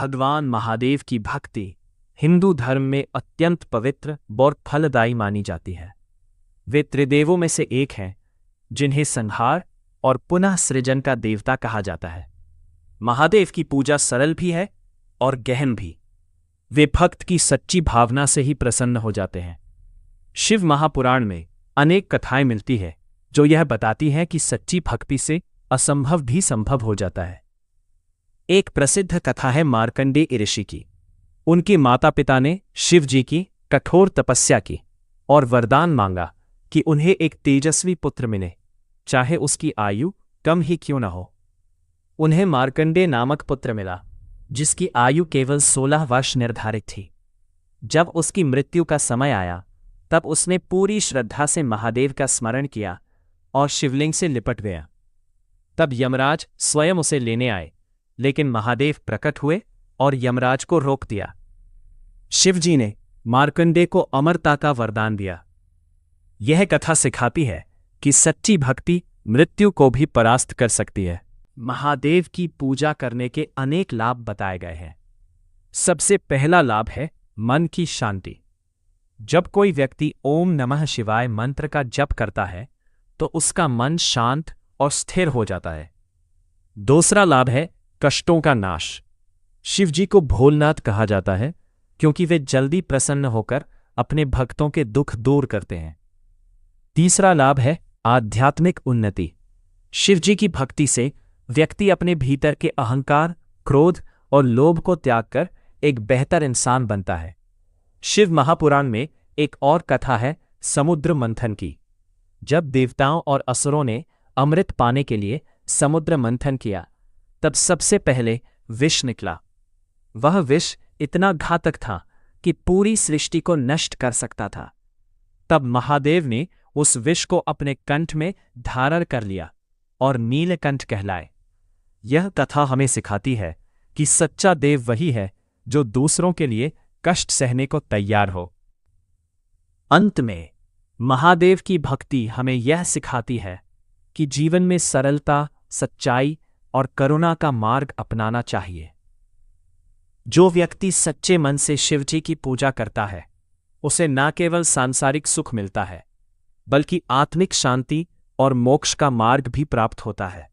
भगवान महादेव की भक्ति हिंदू धर्म में अत्यंत पवित्र और फलदायी मानी जाती है। वे त्रिदेवों में से एक हैं जिन्हें संहार और पुनः सृजन का देवता कहा जाता है। महादेव की पूजा सरल भी है और गहन भी। वे भक्त की सच्ची भावना से ही प्रसन्न हो जाते हैं। शिव महापुराण में अनेक कथाएं मिलती है जो यह बताती हैं कि सच्ची भक्ति से असंभव भी संभव हो जाता है। एक प्रसिद्ध कथा है मार्कंडेय ऋषि की। उनके माता पिता ने शिव जी की कठोर तपस्या की और वरदान मांगा कि उन्हें एक तेजस्वी पुत्र मिले, चाहे उसकी आयु कम ही क्यों न हो। उन्हें मार्कंडेय नामक पुत्र मिला जिसकी आयु केवल 16 वर्ष निर्धारित थी। जब उसकी मृत्यु का समय आया तब उसने पूरी श्रद्धा से महादेव का स्मरण किया और शिवलिंग से लिपट गया। तब यमराज स्वयं उसे लेने आए, लेकिन महादेव प्रकट हुए और यमराज को रोक दिया। शिवजी ने मार्कंडेय को अमरता का वरदान दिया। यह कथा सिखाती है कि सच्ची भक्ति मृत्यु को भी परास्त कर सकती है। महादेव की पूजा करने के अनेक लाभ बताए गए हैं। सबसे पहला लाभ है मन की शांति। जब कोई व्यक्ति ओम नमः शिवाय मंत्र का जप करता है तो उसका मन शांत और स्थिर हो जाता है। दूसरा लाभ है कष्टों का नाश। शिवजी को भोलेनाथ कहा जाता है क्योंकि वे जल्दी प्रसन्न होकर अपने भक्तों के दुख दूर करते हैं। तीसरा लाभ है आध्यात्मिक उन्नति। शिवजी की भक्ति से व्यक्ति अपने भीतर के अहंकार, क्रोध और लोभ को त्याग कर एक बेहतर इंसान बनता है। शिव महापुराण में एक और कथा है समुद्र मंथन की। जब देवताओं और असुरों ने अमृत पाने के लिए समुद्र मंथन किया तब सबसे पहले विष निकला। वह विष इतना घातक था कि पूरी सृष्टि को नष्ट कर सकता था। तब महादेव ने उस विष को अपने कंठ में धारण कर लिया और नीलकंठ कहलाए। यह कथा हमें सिखाती है कि सच्चा देव वही है जो दूसरों के लिए कष्ट सहने को तैयार हो। अंत में महादेव की भक्ति हमें यह सिखाती है कि जीवन में सरलता, सच्चाई और करुणा का मार्ग अपनाना चाहिए। जो व्यक्ति सच्चे मन से शिवजी की पूजा करता है उसे न केवल सांसारिक सुख मिलता है बल्कि आत्मिक शांति और मोक्ष का मार्ग भी प्राप्त होता है।